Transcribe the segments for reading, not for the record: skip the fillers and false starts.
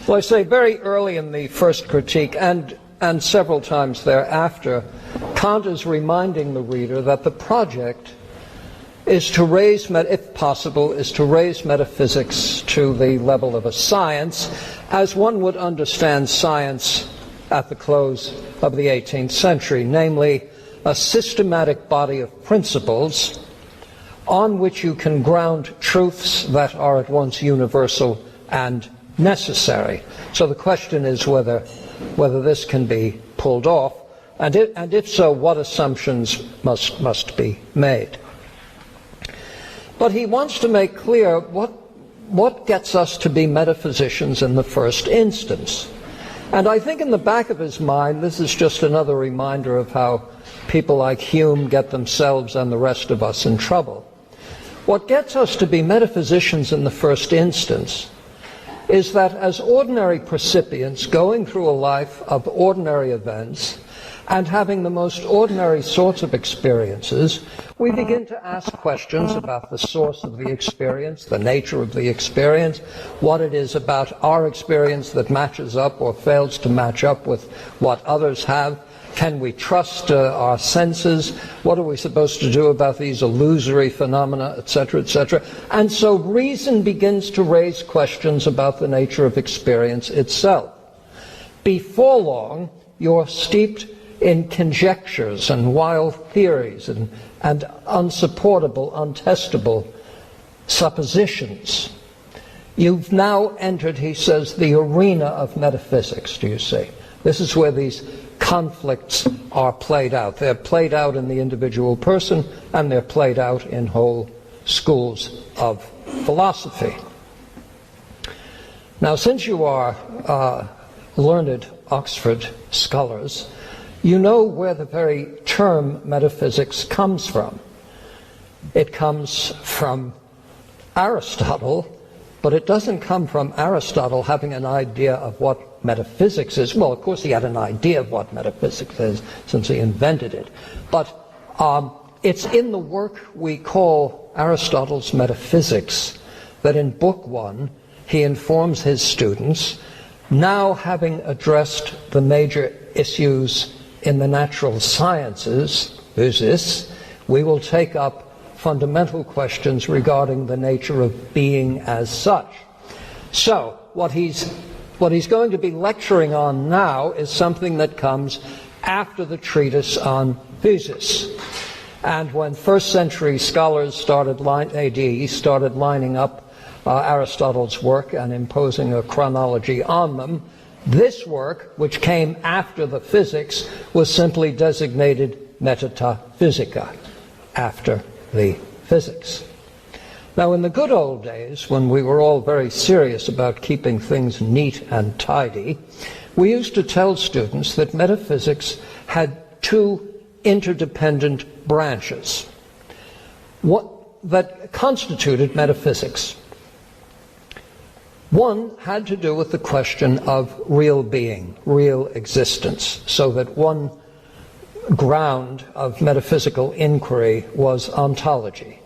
Well, I say very early in the first critique and several times thereafter, Kant is reminding the reader that the project is to raise, if possible, is to raise metaphysics to the level of a science, as one would understand science at the close of the 18th century, namely a systematic body of principles on which you can ground truths that are at once universal and necessary. So the question is whether this can be pulled off, and if so, what assumptions must be made. But he wants to make clear what gets us to be metaphysicians in the first instance. And I think in the back of his mind, this is just another reminder of how people like Hume get themselves and the rest of us in trouble. What gets us to be metaphysicians in the first instance is that as ordinary percipients going through a life of ordinary events and having the most ordinary sorts of experiences, we begin to ask questions about the source of the experience, the nature of the experience, what it is about our experience that matches up or fails to match up with what others have. Can we trust our senses? What are we supposed to do about these illusory phenomena, etc., etc.? And so reason begins to raise questions about the nature of experience itself. Before long, you're steeped in conjectures and wild theories and unsupportable, untestable suppositions. You've now entered, he says, the arena of metaphysics, do you see? This is where these conflicts are played out. They're played out in the individual person, and they're played out in whole schools of philosophy. Now, since you are learned Oxford scholars, you know where the very term metaphysics comes from. It comes from Aristotle, but it doesn't come from Aristotle having an idea of what metaphysics is. Well, of course he had an idea of what metaphysics is since he invented it, but it's in the work we call Aristotle's Metaphysics that in Book 1 he informs his students, now having addressed the major issues in the natural sciences, physis, we will take up fundamental questions regarding the nature of being as such. So, what he's going to be lecturing on now is something that comes after the treatise on physis. And when first century scholars started lining up Aristotle's work and imposing a chronology on them, this work, which came after the physics, was simply designated Metaphysica, after the physics. Now, in the good old days, when we were all very serious about keeping things neat and tidy, we used to tell students that metaphysics had two interdependent branches that constituted metaphysics. One had to do with the question of real being, real existence, so that one ground of metaphysical inquiry was ontology.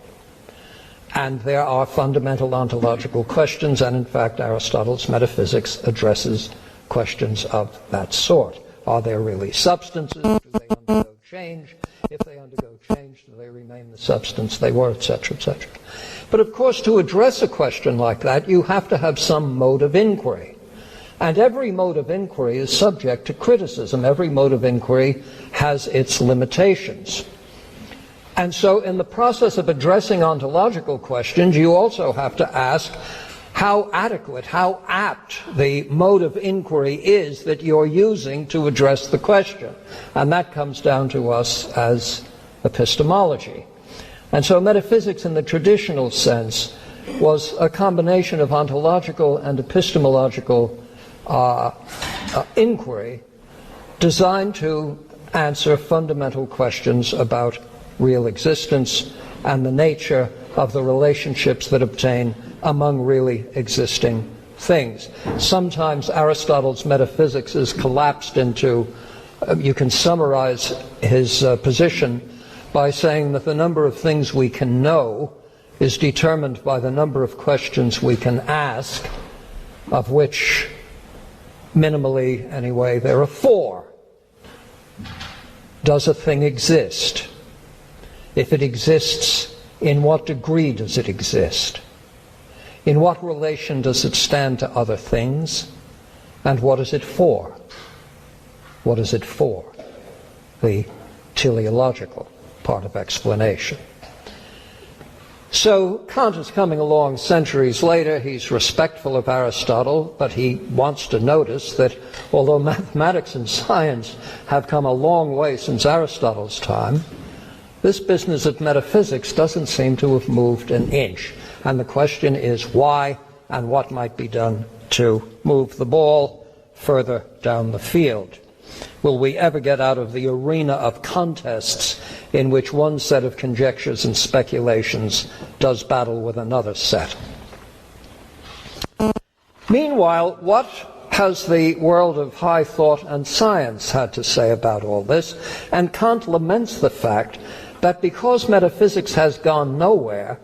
And there are fundamental ontological questions, and in fact Aristotle's Metaphysics addresses questions of that sort. Are there really substances? Do they undergo change? If they undergo change, do they remain the substance they were, etc., etc.? But of course, to address a question like that, you have to have some mode of inquiry. And every mode of inquiry is subject to criticism. Every mode of inquiry has its limitations. And so in the process of addressing ontological questions, you also have to ask how adequate, how apt the mode of inquiry is that you're using to address the question. And that comes down to us as epistemology. And so metaphysics in the traditional sense was a combination of ontological and epistemological inquiry designed to answer fundamental questions about real existence and the nature of the relationships that obtain among really existing things. Sometimes Aristotle's metaphysics is collapsed into, you can summarize his position by saying that the number of things we can know is determined by the number of questions we can ask, of which minimally anyway, there are four. Does a thing exist? If it exists, in what degree does it exist? In what relation does it stand to other things? And what is it for? What is it for? The teleological part of explanation. So Kant is coming along centuries later. He's respectful of Aristotle, but he wants to notice that although mathematics and science have come a long way since Aristotle's time, this business of metaphysics doesn't seem to have moved an inch. And the question is why and what might be done to move the ball further down the field. Will we ever get out of the arena of contests in which one set of conjectures and speculations does battle with another set? Meanwhile, what has the world of high thought and science had to say about all this? And Kant laments the fact that because metaphysics has gone nowhere,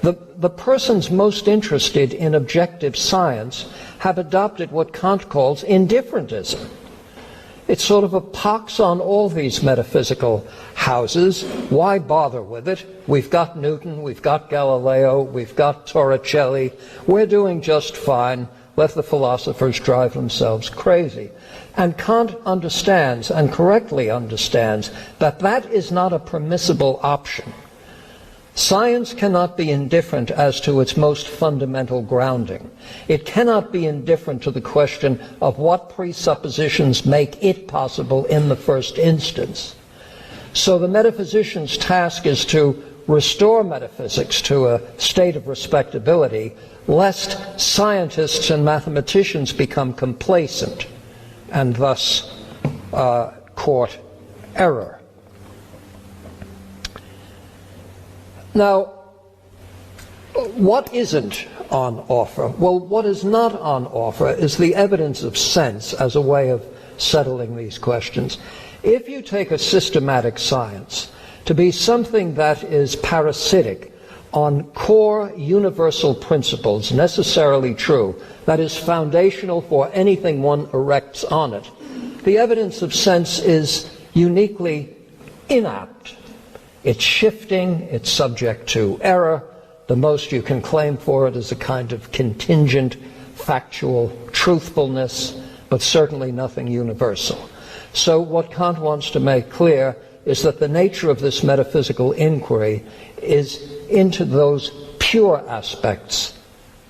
the persons most interested in objective science have adopted what Kant calls indifferentism. It's sort of a pox on all these metaphysical houses. Why bother with it? We've got Newton, we've got Galileo, we've got Torricelli. We're doing just fine. Let the philosophers drive themselves crazy. And Kant understands, and correctly understands, that that is not a permissible option. Science cannot be indifferent as to its most fundamental grounding. It cannot be indifferent to the question of what presuppositions make it possible in the first instance. So the metaphysician's task is to restore metaphysics to a state of respectability, lest scientists and mathematicians become complacent and thus court error. Now, what isn't on offer? Well, what is not on offer is the evidence of sense as a way of settling these questions. If you take a systematic science to be something that is parasitic on core universal principles, necessarily true, that is foundational for anything one erects on it, the evidence of sense is uniquely inapt. It's shifting, it's subject to error. The most you can claim for it is a kind of contingent, factual truthfulness, but certainly nothing universal. So what Kant wants to make clear is that the nature of this metaphysical inquiry is into those pure aspects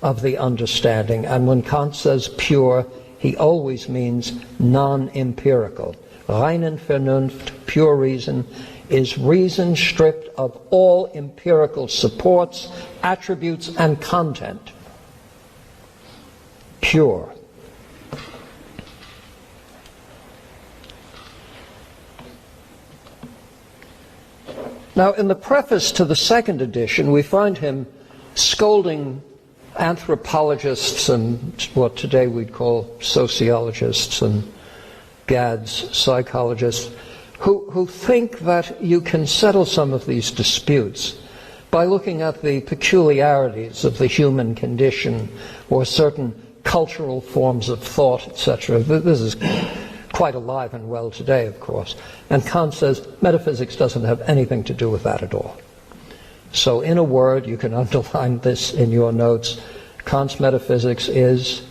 of the understanding. And when Kant says pure, he always means non-empirical. Reinen Vernunft, pure reason, is reason stripped of all empirical supports, attributes, and content. Pure. Now, in the preface to the second edition, we find him scolding anthropologists and what today we'd call sociologists and GADS, psychologists, who think that you can settle some of these disputes by looking at the peculiarities of the human condition or certain cultural forms of thought, etc. This is quite alive and well today, of course. And Kant says metaphysics doesn't have anything to do with that at all. So in a word, you can underline this in your notes, Kant's metaphysics is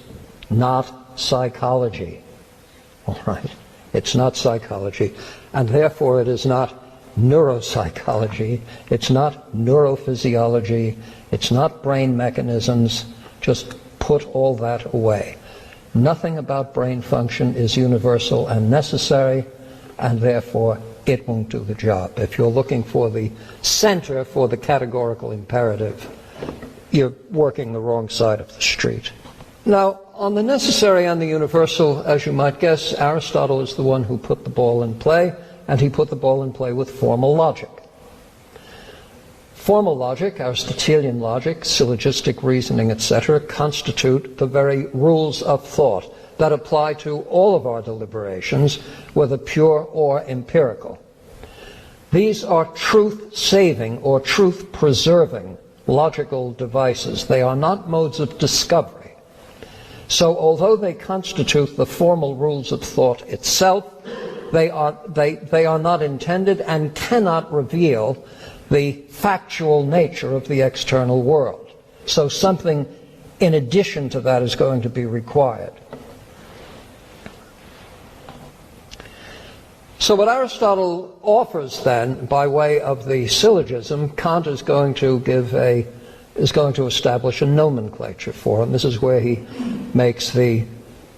not psychology. All right? It's not psychology. And therefore it is not neuropsychology, it's not neurophysiology, it's not brain mechanisms. Just put all that away. Nothing about brain function is universal and necessary, and therefore it won't do the job. If you're looking for the center for the categorical imperative, you're working the wrong side of the street. Now, on the necessary and the universal, as you might guess, Aristotle is the one who put the ball in play, and he put the ball in play with formal logic. Formal logic, Aristotelian logic, syllogistic reasoning, etc., constitute the very rules of thought that apply to all of our deliberations, whether pure or empirical. These are truth-saving or truth-preserving logical devices. They are not modes of discovery. So although they constitute the formal rules of thought itself, they are not intended and cannot reveal the factual nature of the external world. So something in addition to that is going to be required. So what Aristotle offers then, by way of the syllogism, Kant is going to establish a nomenclature for, and this is where he makes the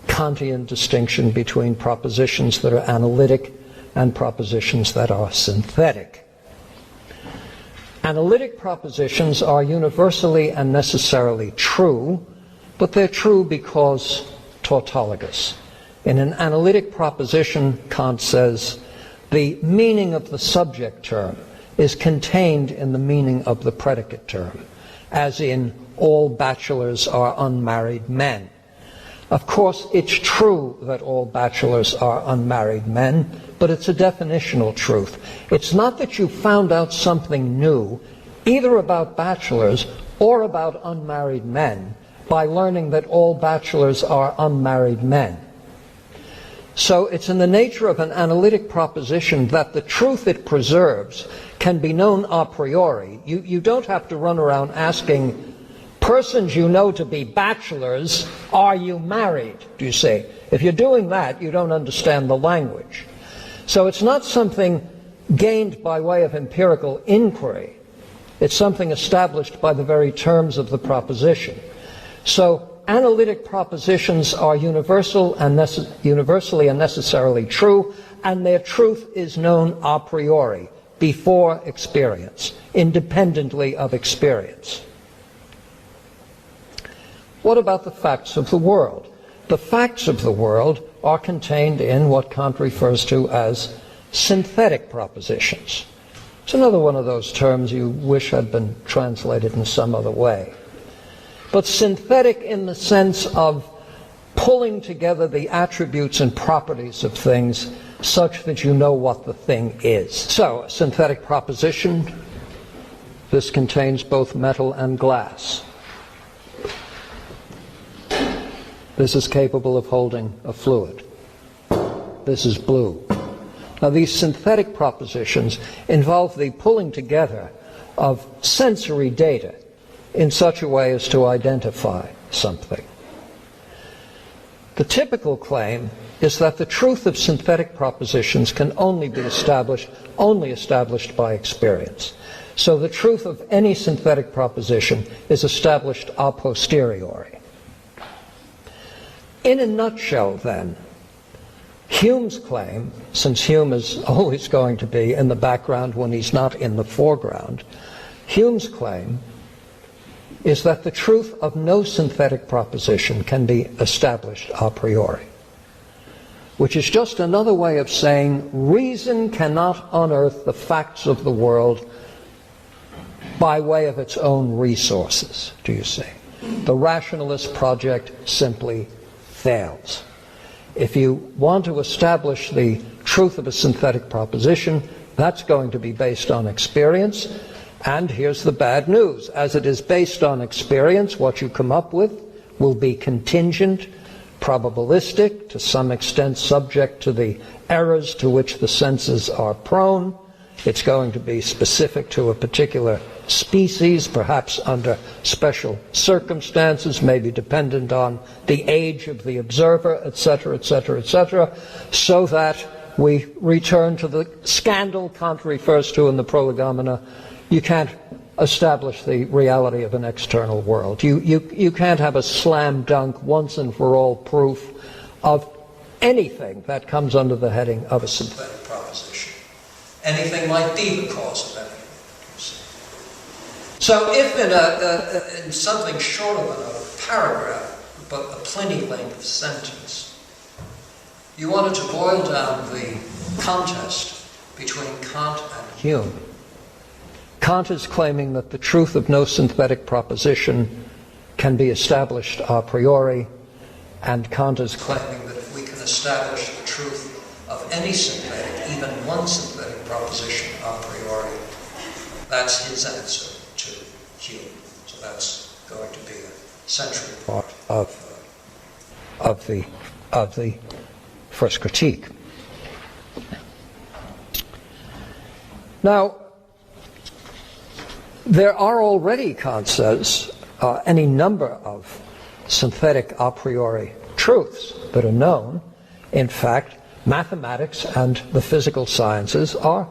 Kantian distinction between propositions that are analytic and propositions that are synthetic. Analytic propositions are universally and necessarily true, but they're true because tautologous. In an analytic proposition, Kant says, the meaning of the subject term is contained in the meaning of the predicate term, as in, all bachelors are unmarried men. Of course, it's true that all bachelors are unmarried men, but it's a definitional truth. It's not that you found out something new, either about bachelors or about unmarried men, by learning that all bachelors are unmarried men. So it's in the nature of an analytic proposition that the truth it preserves can be known a priori. You don't have to run around asking persons you know to be bachelors, are you married, do you see? If you're doing that, you don't understand the language. So it's not something gained by way of empirical inquiry. It's something established by the very terms of the proposition. So analytic propositions are universally and necessarily true, and their truth is known a priori, before experience, independently of experience. What about the facts of the world? The facts of the world are contained in what Kant refers to as synthetic propositions. It's another one of those terms you wish had been translated in some other way. But synthetic in the sense of pulling together the attributes and properties of things such that you know what the thing is. So, a synthetic proposition, this contains both metal and glass. This is capable of holding a fluid. This is blue. Now, these synthetic propositions involve the pulling together of sensory data in such a way as to identify something. The typical claim is that the truth of synthetic propositions can only be established by experience. So the truth of any synthetic proposition is established a posteriori. In a nutshell, then, Hume's claim, since Hume is always going to be in the background when he's not in the foreground, Hume's claim is that the truth of no synthetic proposition can be established a priori, which is just another way of saying reason cannot unearth the facts of the world by way of its own resources, do you see? The rationalist project simply fails. If you want to establish the truth of a synthetic proposition, that's going to be based on experience. And here's the bad news. As it is based on experience, what you come up with will be contingent, probabilistic, to some extent subject to the errors to which the senses are prone. It's going to be specific to a particular species, perhaps under special circumstances, maybe dependent on the age of the observer, etc., etc., etc., so that we return to the scandal Kant refers to in the Prolegomena. You can't establish the reality of an external world. You can't have a slam dunk, once and for all proof of anything that comes under the heading of a synthetic proposition. Anything might be the cause of anything. So if in something short of a paragraph, but a plenty-length sentence, you wanted to boil down the contest between Kant and Hume, Kant is claiming that the truth of no synthetic proposition can be established a priori, and Kant is claiming that if we can establish the truth of any synthetic, even one synthetic proposition a priori, that's his answer to Hume. So that's going to be a central part of of the first critique. Now, there are already, Kant says, any number of synthetic a priori truths that are known. In fact, mathematics and the physical sciences are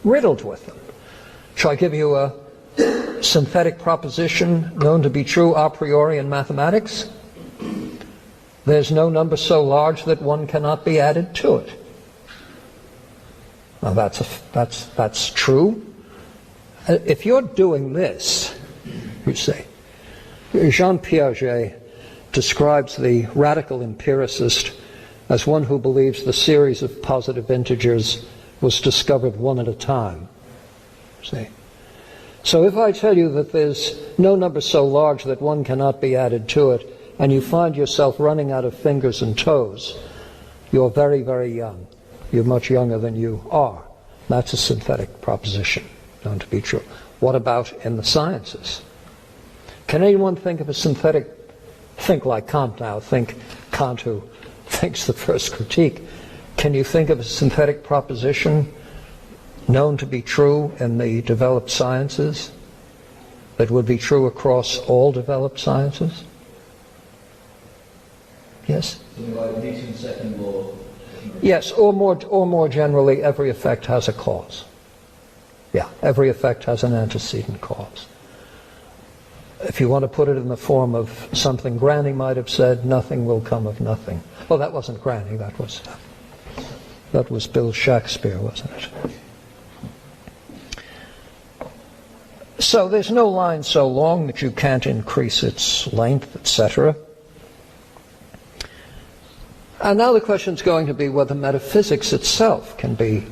riddled with them. Shall I give you a synthetic proposition known to be true a priori in mathematics? There's no number so large that one cannot be added to it. Now that's true. If you're doing this, you say, Jean Piaget describes the radical empiricist as one who believes the series of positive integers was discovered one at a time. See? So if I tell you that there's no number so large that one cannot be added to it, and you find yourself running out of fingers and toes, you're very, very young. You're much younger than you are. That's a synthetic proposition, known to be true. What about in the sciences? Can anyone think of a synthetic, think like Kant now, think Kant who thinks the first critique. Can you think of a synthetic proposition known to be true in the developed sciences that would be true across all developed sciences? Yes? Like Newton's second law. Yes, or more generally, every effect has a cause. Yeah, every effect has an antecedent cause. If you want to put it in the form of something Granny might have said, nothing will come of nothing. Well, that wasn't Granny, that was Bill Shakespeare, wasn't it? So there's no line so long that you can't increase its length, etc. And now the question is going to be whether metaphysics itself can be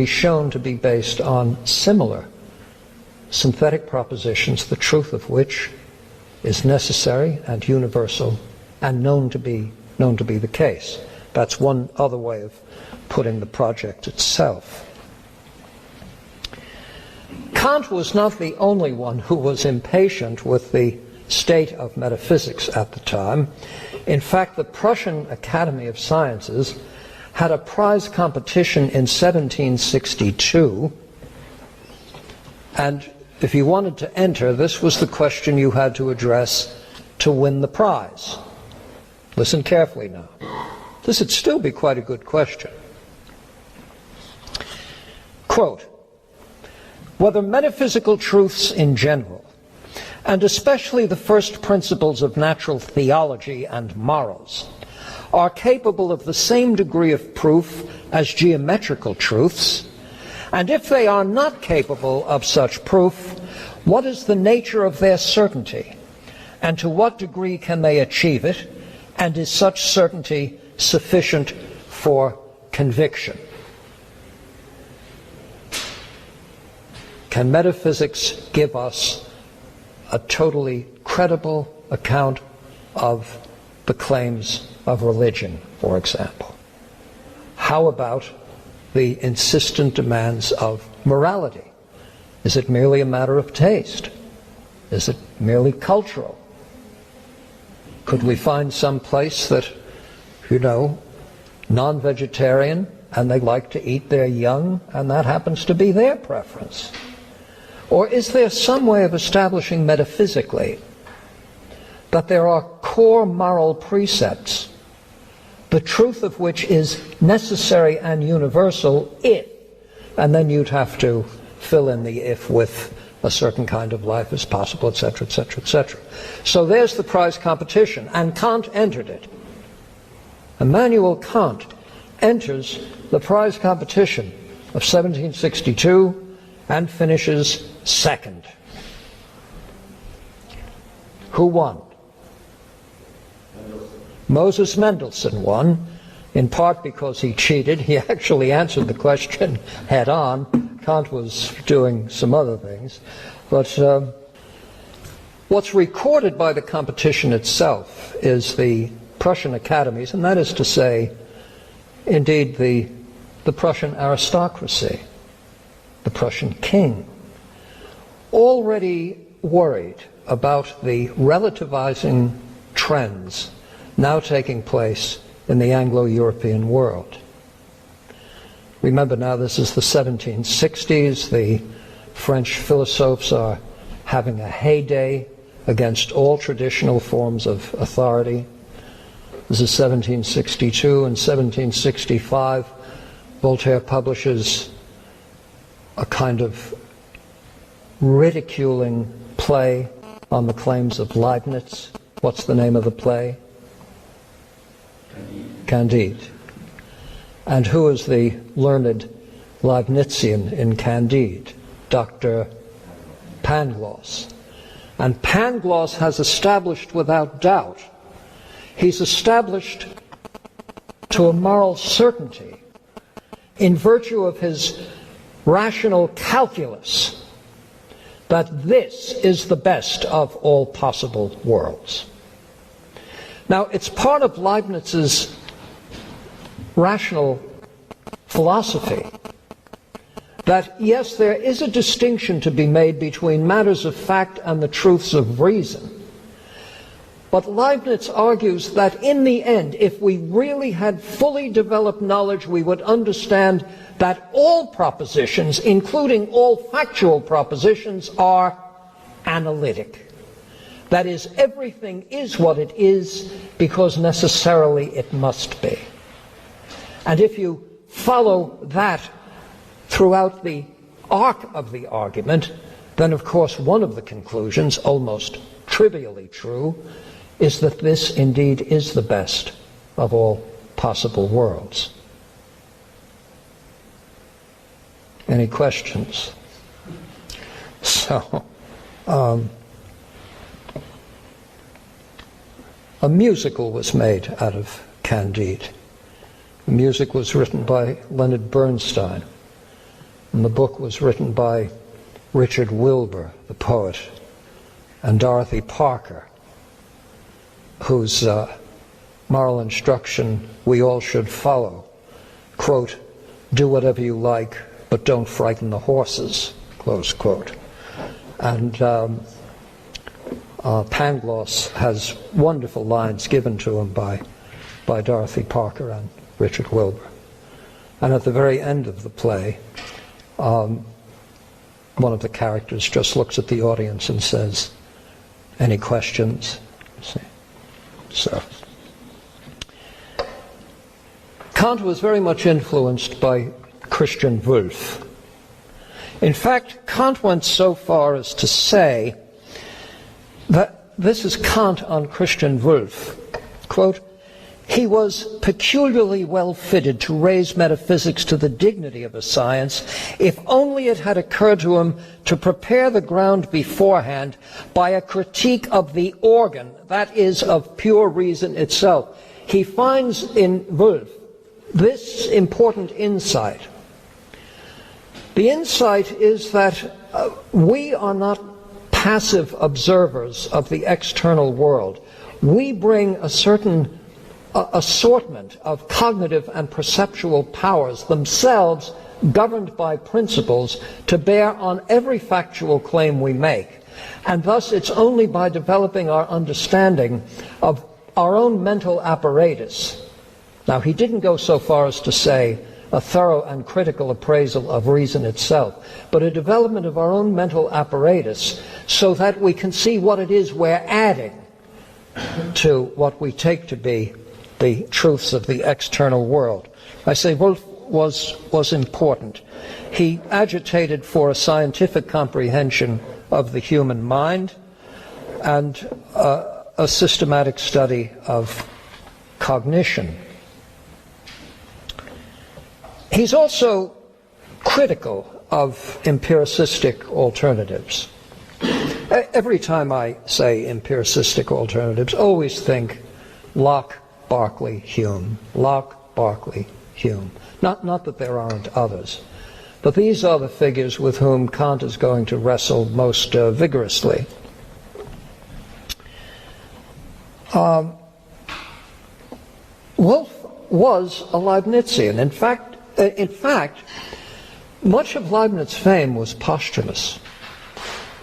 shown to be based on similar synthetic propositions, the truth of which is necessary and universal and known to be the case. That's one other way of putting the project itself. Kant was not the only one who was impatient with the state of metaphysics at the time. In fact, the Prussian Academy of Sciences had a prize competition in 1762, and if you wanted to enter, this was the question you had to address to win the prize. Listen carefully now. This would still be quite a good question. Quote, whether metaphysical truths in general, and especially the first principles of natural theology and morals, are capable of the same degree of proof as geometrical truths, and if they are not capable of such proof, what is the nature of their certainty, and to what degree can they achieve it, and is such certainty sufficient for conviction? Can metaphysics give us a totally credible account of the claims of religion, for example? How about the insistent demands of morality? Is it merely a matter of taste? Is it merely cultural? Could we find some place that, non-vegetarian, and they like to eat their young, and that happens to be their preference? Or is there some way of establishing metaphysically that there are core moral precepts, the truth of which is necessary and universal if, and then you'd have to fill in the if with a certain kind of life is possible, etc., etc., etc. So there's the prize competition, and Kant entered it. Immanuel Kant enters the prize competition of 1762 and finishes second. Who won? Moses Mendelssohn won, in part because he cheated. He actually answered the question head on. Kant was doing some other things. But what's recorded by the competition itself is the Prussian academies, and that is to say, indeed, the Prussian aristocracy, the Prussian king, already worried about the relativizing trends now taking place in the Anglo-European world. Remember now, this is the 1760s. The French philosophers are having a heyday against all traditional forms of authority. This is 1762. In 1765, Voltaire publishes a kind of ridiculing play on the claims of Leibniz. What's the name of the play? Candide. And who is the learned Leibnizian in Candide? Dr. Pangloss. And Pangloss has established without doubt, he's established to a moral certainty in virtue of his rational calculus that this is the best of all possible worlds. Now, it's part of Leibniz's rational philosophy that, yes, there is a distinction to be made between matters of fact and the truths of reason. But Leibniz argues that in the end, if we really had fully developed knowledge, we would understand that all propositions, including all factual propositions, are analytic. That is, everything is what it is because necessarily it must be. And if you follow that throughout the arc of the argument, then of course one of the conclusions, almost trivially true, is that this indeed is the best of all possible worlds. Any questions? So, a musical was made out of Candide. The music was written by Leonard Bernstein, and the book was written by Richard Wilbur, the poet, and Dorothy Parker, whose moral instruction we all should follow. Quote, "Do whatever you like, but don't frighten the horses," close quote. And Pangloss has wonderful lines given to him by Dorothy Parker and Richard Wilbur. And at the very end of the play, one of the characters just looks at the audience and says, "Any questions?" So, Kant was very much influenced by Christian Wolff. In fact, Kant went so far as to say that, this is Kant on Christian Wolff, quote, "He was peculiarly well fitted to raise metaphysics to the dignity of a science if only it had occurred to him to prepare the ground beforehand by a critique of the organ, that is, of pure reason itself." He finds in Wolff this important insight. The insight is that we are not passive observers of the external world. We bring a certain assortment of cognitive and perceptual powers, themselves governed by principles, to bear on every factual claim we make. And thus it's only by developing our understanding of our own mental apparatus. Now, he didn't go so far as to say a thorough and critical appraisal of reason itself, but a development of our own mental apparatus so that we can see what it is we're adding to what we take to be the truths of the external world. I say Wolff was important. He agitated for a scientific comprehension of the human mind and a systematic study of cognition. He's also critical of empiricistic alternatives. Every time I say empiricistic alternatives, always think Locke, Berkeley, Hume. Locke, Berkeley, Hume. Not that there aren't others, but these are the figures with whom Kant is going to wrestle most vigorously. Wolff was a Leibnizian. In fact, much of Leibniz's fame was posthumous.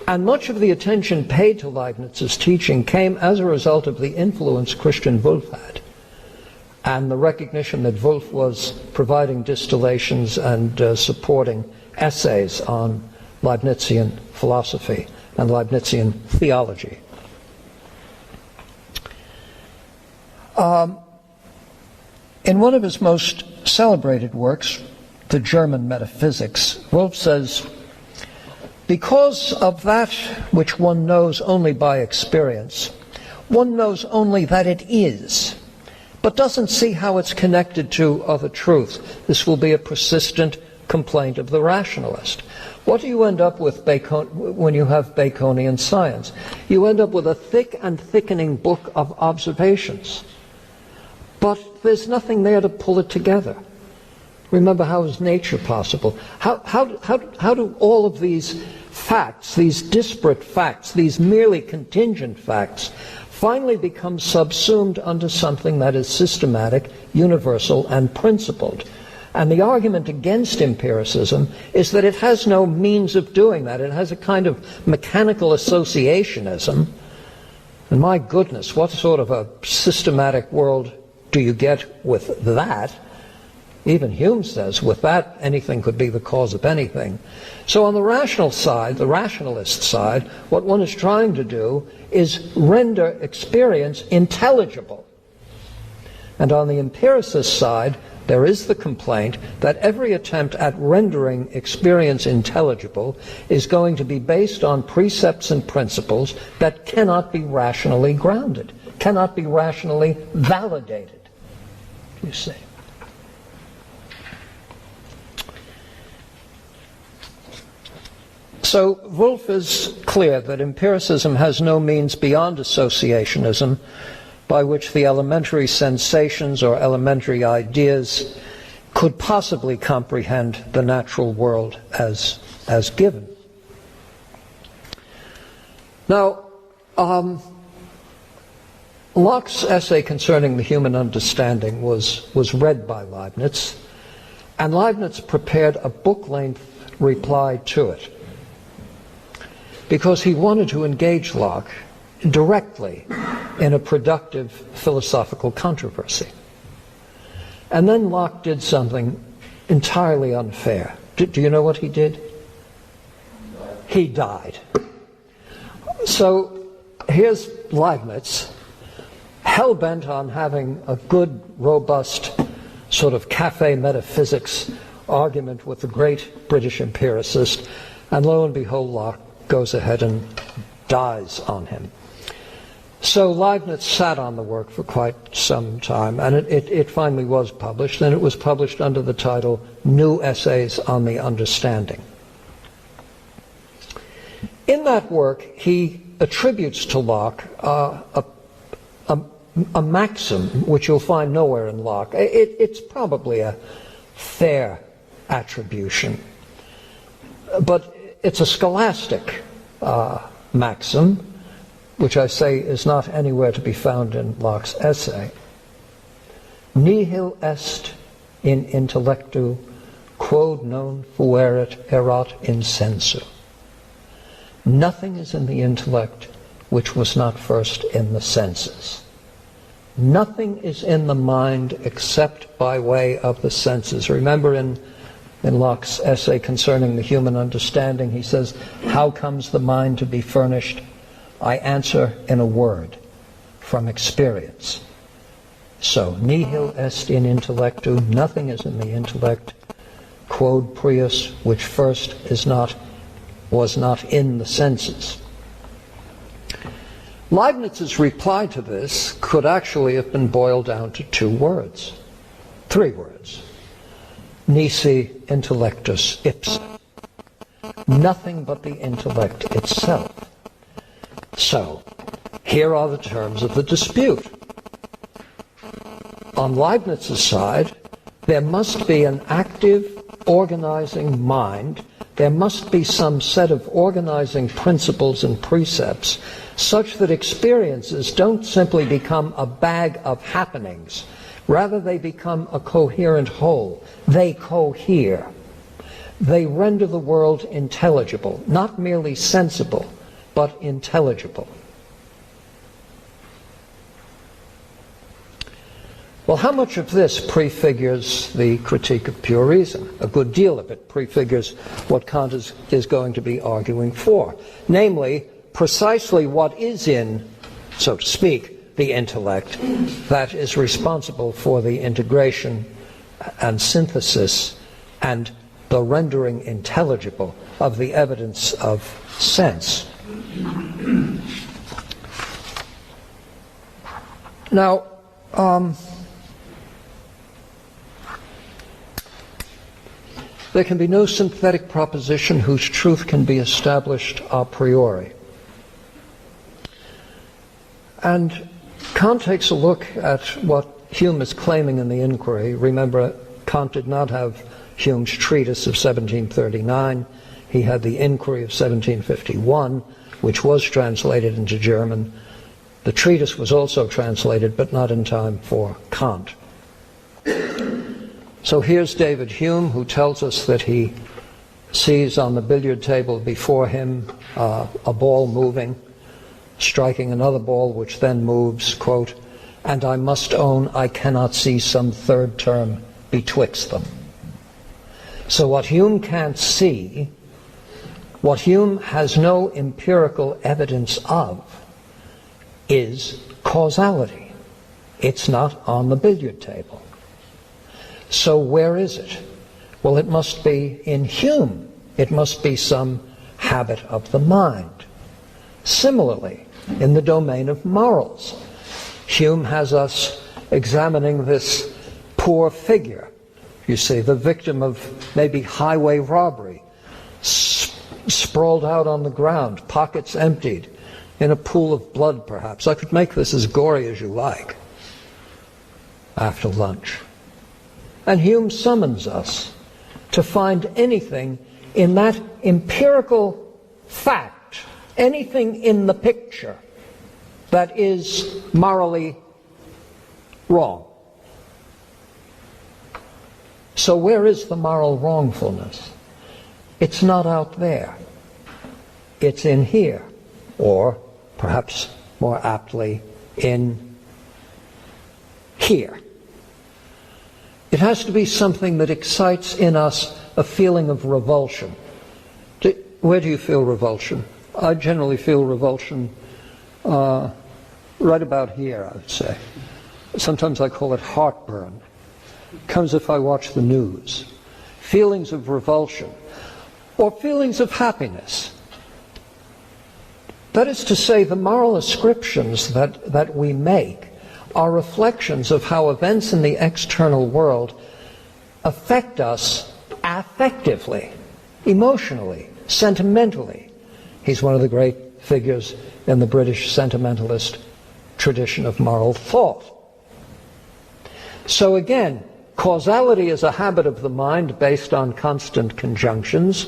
And much of the attention paid to Leibniz's teaching came as a result of the influence Christian Wolff had, and the recognition that Wolff was providing distillations and supporting essays on Leibnizian philosophy and Leibnizian theology. In one of his most celebrated works, the German Metaphysics, Wolff says, "Because of that which one knows only by experience, one knows only that it is, but doesn't see how it's connected to other truths. This will be a persistent complaint of the rationalist." What do you end up with when you have Baconian science? You end up with a thick and thickening book of observations, but there's nothing there to pull it together. Remember, how is nature possible? How do all of these facts, these disparate facts, these merely contingent facts, finally become subsumed under something that is systematic, universal, and principled? And the argument against empiricism is that it has no means of doing that. It has a kind of mechanical associationism. And my goodness, what sort of a systematic world do you get with that? Even Hume says, with that, anything could be the cause of anything. So on the rational side, the rationalist side, what one is trying to do is render experience intelligible. And on the empiricist side, there is the complaint that every attempt at rendering experience intelligible is going to be based on precepts and principles that cannot be rationally grounded, cannot be rationally validated, you see. So Wolff is clear that empiricism has no means beyond associationism by which the elementary sensations or elementary ideas could possibly comprehend the natural world as given. Now, Locke's essay concerning the human understanding was read by Leibniz, and Leibniz prepared a book-length reply to it, because he wanted to engage Locke directly in a productive philosophical controversy. And then Locke did something entirely unfair. Do you know what he did? He died. So here's Leibniz, hell-bent on having a good, robust sort of cafe metaphysics argument with the great British empiricist, and lo and behold, Locke goes ahead and dies on him. So Leibniz sat on the work for quite some time, and it finally was published, and it was published under the title New Essays on the Understanding. In that work, he attributes to Locke a maxim which you'll find nowhere in Locke. It's probably a fair attribution, but it's a scholastic maxim, which I say is not anywhere to be found in Locke's essay. Nihil est in intellectu quod non fuerit erat in sensu. Nothing is in the intellect which was not first in the senses. Nothing is in the mind except by way of the senses. Remember in Locke's essay concerning the human understanding, he says, how comes the mind to be furnished? I answer in a word, from experience. So, nihil est in intellectu, nothing is in the intellect, quod prius, which first was not in the senses. Leibniz's reply to this could actually have been boiled down to three words. Nisi intellectus ipse. Nothing but the intellect itself. So, here are the terms of the dispute. On Leibniz's side, there must be an active, organizing mind. There must be some set of organizing principles and precepts such that experiences don't simply become a bag of happenings. Rather, they become a coherent whole. They cohere. they render the world intelligible, not merely sensible, but intelligible. Well, how much of this prefigures the critique of pure reason? A good deal of it prefigures what Kant is going to be arguing for. Namely, precisely what is in, so to speak, the intellect that is responsible for the integration and synthesis and the rendering intelligible of the evidence of sense. Now, there can be no synthetic proposition whose truth can be established a priori. And Kant takes a look at what Hume is claiming in the inquiry. Remember, Kant did not have Hume's treatise of 1739. He had the inquiry of 1751, which was translated into German. The treatise was also translated, but not in time for Kant. So here's David Hume, who tells us that he sees on the billiard table before him a ball moving, striking another ball which then moves, quote, "and I must own I cannot see some third term betwixt them." So what Hume can't see, what Hume has no empirical evidence of, is causality. It's not on the billiard table. So where is it? Well, it must be in Hume. It must be some habit of the mind. Similarly, in the domain of morals, Hume has us examining this poor figure, you see, the victim of maybe highway robbery, sprawled out on the ground, pockets emptied, in a pool of blood perhaps. I could make this as gory as you like after lunch. And Hume summons us to find anything in that empirical fact, anything in the picture that is morally wrong. So where is the moral wrongfulness? It's not out there. It's in here, or perhaps more aptly, in here. It has to be something that excites in us a feeling of revulsion. Where do you feel revulsion? I generally feel revulsion right about here, I would say. Sometimes I call it heartburn. It comes if I watch the news. Feelings of revulsion, or feelings of happiness. That is to say, the moral ascriptions that we make are reflections of how events in the external world affect us affectively, emotionally, sentimentally. He's one of the great figures in the British sentimentalist tradition of moral thought. So again, causality is a habit of the mind based on constant conjunctions.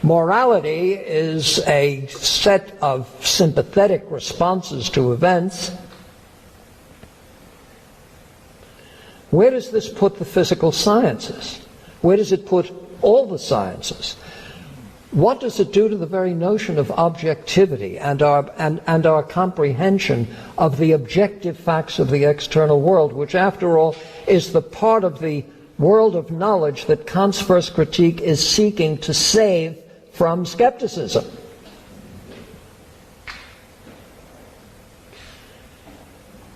Morality is a set of sympathetic responses to events. Where does this put the physical sciences? Where does it put all the sciences? What does it do to the very notion of objectivity and our comprehension of the objective facts of the external world, which after all is the part of the world of knowledge that Kant's first critique is seeking to save from skepticism?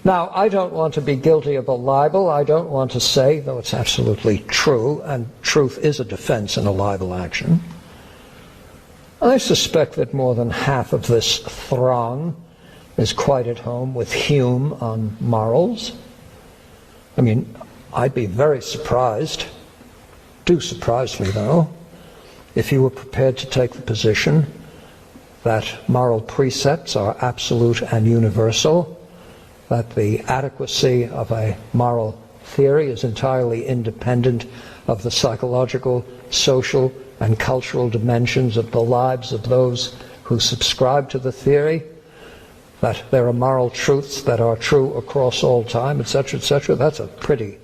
Now, I don't want to be guilty of a libel. I don't want to say, though it's absolutely true, and truth is a defense in a libel action, I suspect that more than half of this throng is quite at home with Hume on morals. I mean, I'd be very surprised, do surprise me though, if you were prepared to take the position that moral precepts are absolute and universal, that the adequacy of a moral theory is entirely independent of the psychological, social, and cultural dimensions of the lives of those who subscribe to the theory, that there are moral truths that are true across all time, etc., etc. That's a pretty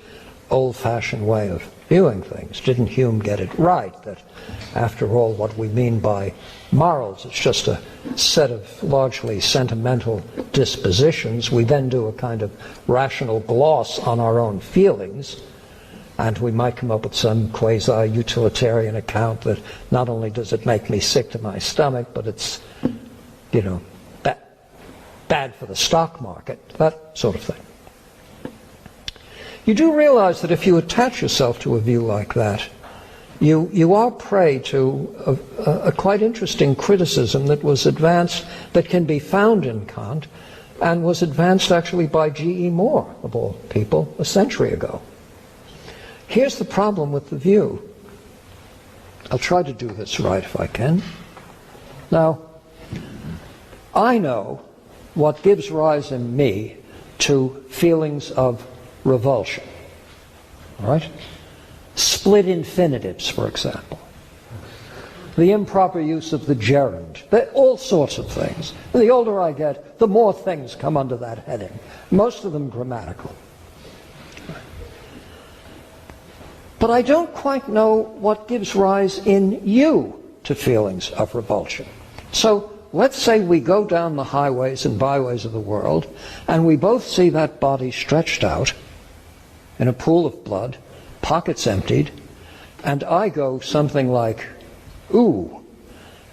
old-fashioned way of viewing things. Didn't Hume get it right, that after all what we mean by morals is just a set of largely sentimental dispositions? We then do a kind of rational gloss on our own feelings, and we might come up with some quasi-utilitarian account that not only does it make me sick to my stomach, but it's, bad for the stock market, that sort of thing. You do realize that if you attach yourself to a view like that, you are prey to a quite interesting criticism that was advanced, that can be found in Kant, and was advanced actually by G.E. Moore, of all people, a century ago. Here's the problem with the view. I'll try to do this right if I can. Now, I know what gives rise in me to feelings of revulsion. All right? Split infinitives, for example. The improper use of the gerund. All sorts of things. And the older I get, the more things come under that heading. Most of them grammatical. But I don't quite know what gives rise in you to feelings of revulsion. So let's say we go down the highways and byways of the world, and we both see that body stretched out in a pool of blood, pockets emptied, and I go something like, ooh,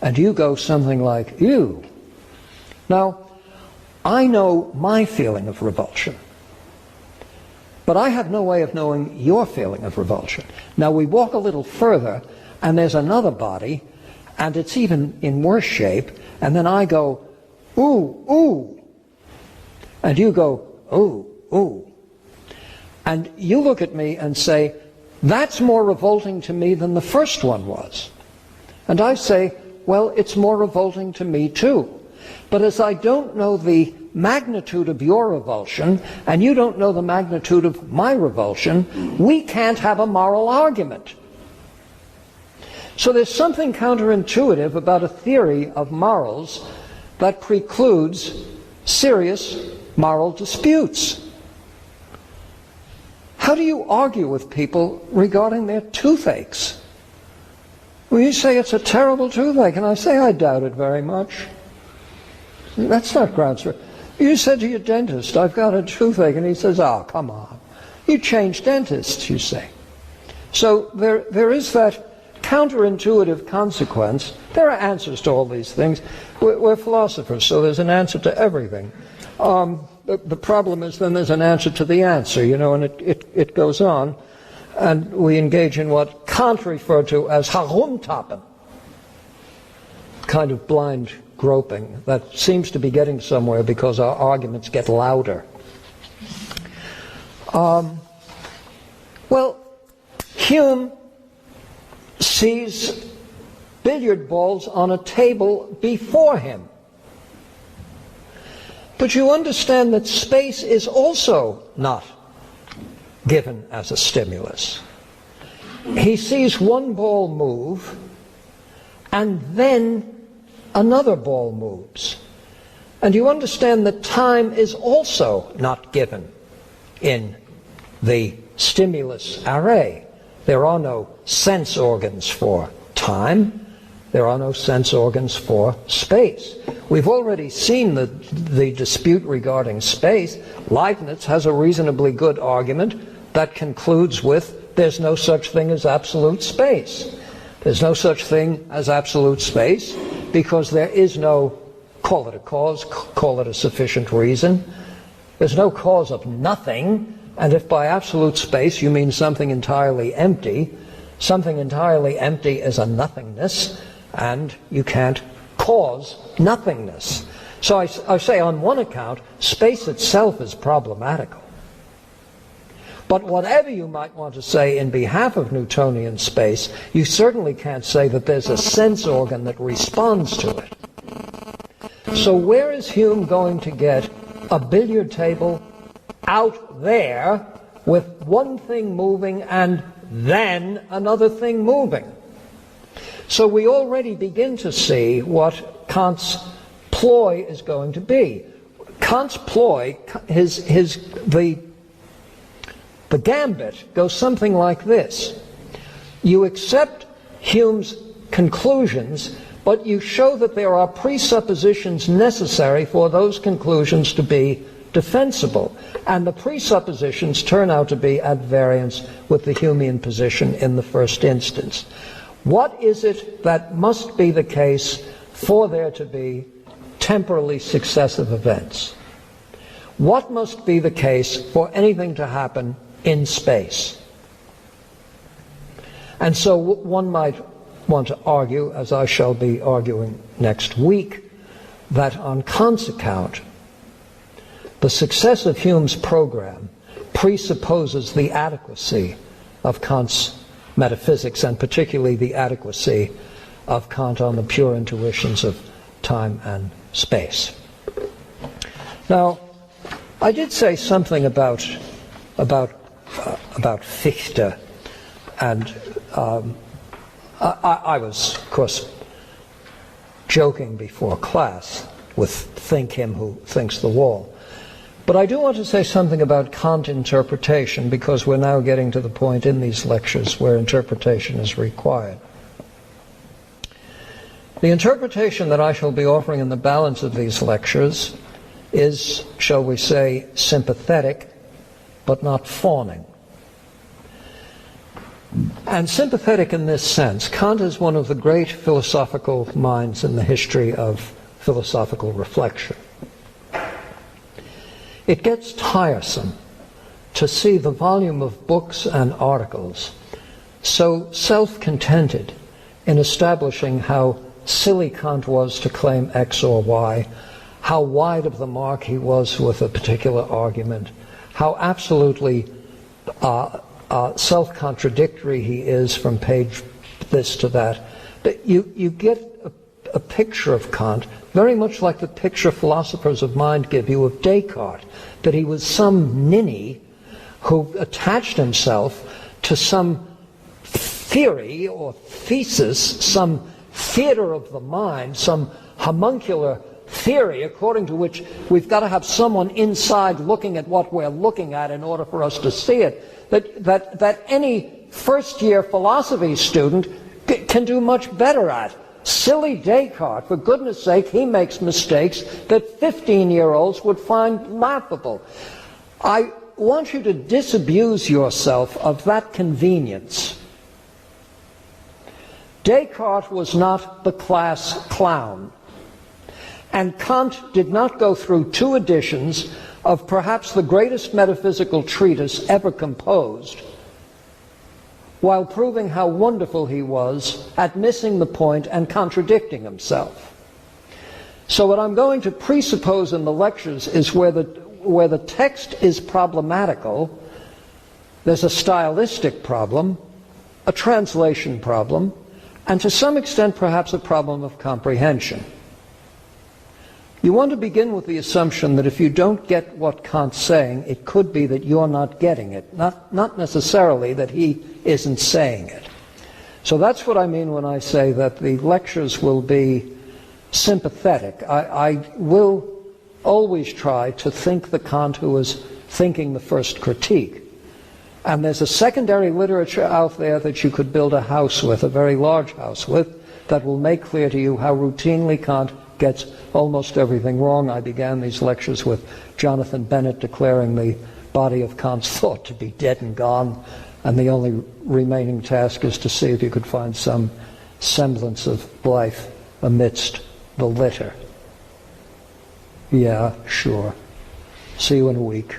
and you go something like, ew. Now, I know my feeling of revulsion, but I have no way of knowing your feeling of revulsion. Now, we walk a little further, and there's another body, and it's even in worse shape, and then I go, ooh, ooh, and you go, ooh, ooh. And you look at me and say, that's more revolting to me than the first one was. And I say, well, it's more revolting to me too. But as I don't know the magnitude of your revulsion, and you don't know the magnitude of my revulsion, we can't have a moral argument. So there's something counterintuitive about a theory of morals that precludes serious moral disputes. How do you argue with people regarding their toothaches? Well, you say it's a terrible toothache, and I say I doubt it very much. That's not grounds for it. You said to your dentist, I've got a toothache, and he says, oh, come on. You change dentists, you say. So there is that counterintuitive consequence. There are answers to all these things. We're philosophers, so there's an answer to everything. The problem is then there's an answer to the answer, and it goes on. And we engage in what Kant referred to as herumtappen, kind of blind groping that seems to be getting somewhere because our arguments get louder. Well, Hume sees billiard balls on a table before him. But you understand that space is also not given as a stimulus. He sees one ball move, and then another ball moves. And you understand that time is also not given in the stimulus array. There are no sense organs for time. There are no sense organs for space. We've already seen the dispute regarding space. Leibniz has a reasonably good argument that concludes with there's no such thing as absolute space. There's no such thing as absolute space because there is no, call it a cause, call it a sufficient reason. There's no cause of nothing, and if by absolute space you mean something entirely empty is a nothingness, and you can't cause nothingness. So I say on one account, space itself is problematical. But whatever you might want to say in behalf of Newtonian space, you certainly can't say that there's a sense organ that responds to it. So where is Hume going to get a billiard table out there with one thing moving and then another thing moving? So we already begin to see what Kant's ploy is going to be. Kant's ploy, the The gambit goes something like this. You accept Hume's conclusions, but you show that there are presuppositions necessary for those conclusions to be defensible. And the presuppositions turn out to be at variance with the Humean position in the first instance. What is it that must be the case for there to be temporally successive events? What must be the case for anything to happen in space? And so one might want to argue, as I shall be arguing next week, that on Kant's account, the success of Hume's program presupposes the adequacy of Kant's metaphysics, and particularly the adequacy of Kant on the pure intuitions of time and space. Now, I did say something about Fichte, and I was, of course, joking before class with "think him who thinks the wall." But I do want to say something about Kant interpretation, because we're now getting to the point in these lectures where interpretation is required. The interpretation that I shall be offering in the balance of these lectures is, shall we say, sympathetic, but not fawning. And sympathetic in this sense, Kant is one of the great philosophical minds in the history of philosophical reflection. It gets tiresome to see the volume of books and articles so self-contented in establishing how silly Kant was to claim X or Y, how wide of the mark he was with a particular argument, how absolutely self-contradictory he is from page this to that. But you get a picture of Kant very much like the picture philosophers of mind give you of Descartes, that he was some ninny who attached himself to some theory or thesis, some theater of the mind, some homuncular theory according to which we've got to have someone inside looking at what we're looking at in order for us to see it, that any first-year philosophy student can do much better at. Silly Descartes, for goodness sake, he makes mistakes that 15-year-olds would find laughable. I want you to disabuse yourself of that convenience. Descartes was not the class clown, and Kant did not go through 2 editions of perhaps the greatest metaphysical treatise ever composed while proving how wonderful he was at missing the point and contradicting himself. So what I'm going to presuppose in the lectures is where the text is problematical, there's a stylistic problem, a translation problem, and to some extent perhaps a problem of comprehension. You want to begin with the assumption that if you don't get what Kant's saying, it could be that you're not getting it, not necessarily that he isn't saying it. So that's what I mean when I say that the lectures will be sympathetic. I will always try to think the Kant who was thinking the first critique. And there's a secondary literature out there that you could build a house with, a very large house with, that will make clear to you how routinely Kant gets almost everything wrong. I began these lectures with Jonathan Bennett declaring the body of Kant's thought to be dead and gone, and the only remaining task is to see if you could find some semblance of life amidst the litter. Yeah, sure. See you in a week.